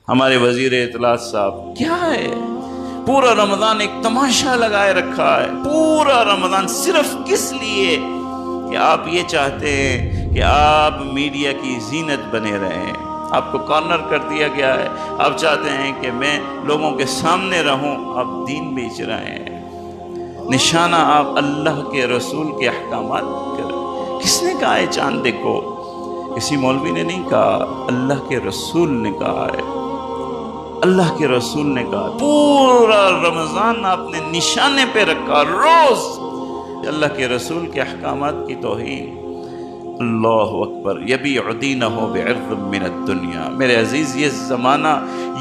ہمارے وزیر اطلاعات صاحب کیا ہے، پورا رمضان ایک تماشا لگائے رکھا ہے، پورا رمضان صرف کس لیے کہ آپ یہ چاہتے ہیں کہ آپ میڈیا کی زینت بنے رہیں، آپ کو کارنر کر دیا گیا ہے، آپ چاہتے ہیں کہ میں لوگوں کے سامنے رہوں، آپ دین بیچ رہے ہیں، نشانہ آپ اللہ کے رسول کے احکامات کریں۔ کس نے کہا ہے چاند دیکھو؟ کسی مولوی نے نہیں کہا، اللہ کے رسول نے کہا ہے، اللہ کے رسول نے کہا۔ پورا رمضان آپ نے نشانے پہ رکھا، روز اللہ کے رسول کے احکامات کی توہین۔ اللہ اکبر، یبیع دینہ بعرض من الدنیا۔ میرے عزیز، یہ زمانہ،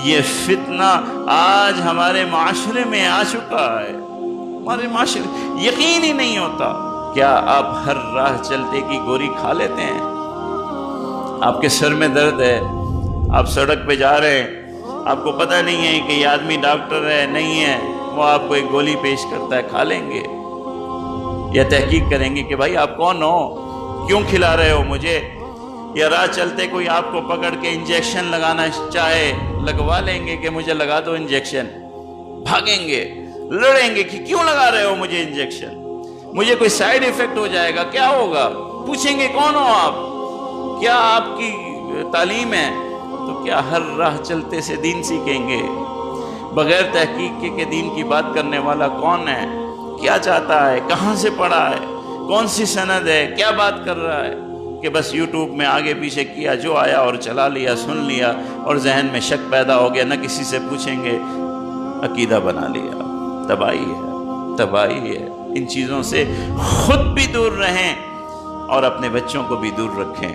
یہ فتنہ آج ہمارے معاشرے میں آ چکا ہے۔ ہمارے معاشرے یقین ہی نہیں ہوتا۔ کیا آپ ہر راہ چلتے کی گولی کھا لیتے ہیں؟ آپ کے سر میں درد ہے، آپ سڑک پہ جا رہے ہیں، آپ کو پتہ نہیں ہے کہ یہ آدمی ڈاکٹر ہے نہیں ہے، وہ آپ کو ایک گولی پیش کرتا ہے، کھا لیں گے یا تحقیق کریں گے کہ بھائی آپ کون ہو، کیوں کھلا رہے ہو مجھے؟ یا راہ چلتے کوئی آپ کو پکڑ کے انجیکشن لگانا چاہے، لگوا لیں گے کہ مجھے لگا دو انجیکشن، بھاگیں گے، لڑیں گے کہ کیوں لگا رہے ہو مجھے انجیکشن، مجھے کوئی سائیڈ ایفیکٹ ہو جائے گا، کیا ہوگا؟ پوچھیں گے کون ہو آپ، کیا آپ کی تعلیم ہے؟ تو کیا ہر راہ چلتے سے دین سیکھیں گے؟ بغیر تحقیق کے کہ دین کی بات کرنے والا کون ہے، کیا چاہتا ہے، کہاں سے پڑھا ہے، کون سی سند ہے، کیا بات کر رہا ہے، کہ بس یوٹیوب میں آگے پیچھے کیا، جو آیا اور چلا لیا، سن لیا، اور ذہن میں شک پیدا ہو گیا، نہ کسی سے پوچھیں گے، عقیدہ بنا لیا۔ تباہی ہے، تباہی ہے۔ ان چیزوں سے خود بھی دور رہیں اور اپنے بچوں کو بھی دور رکھیں۔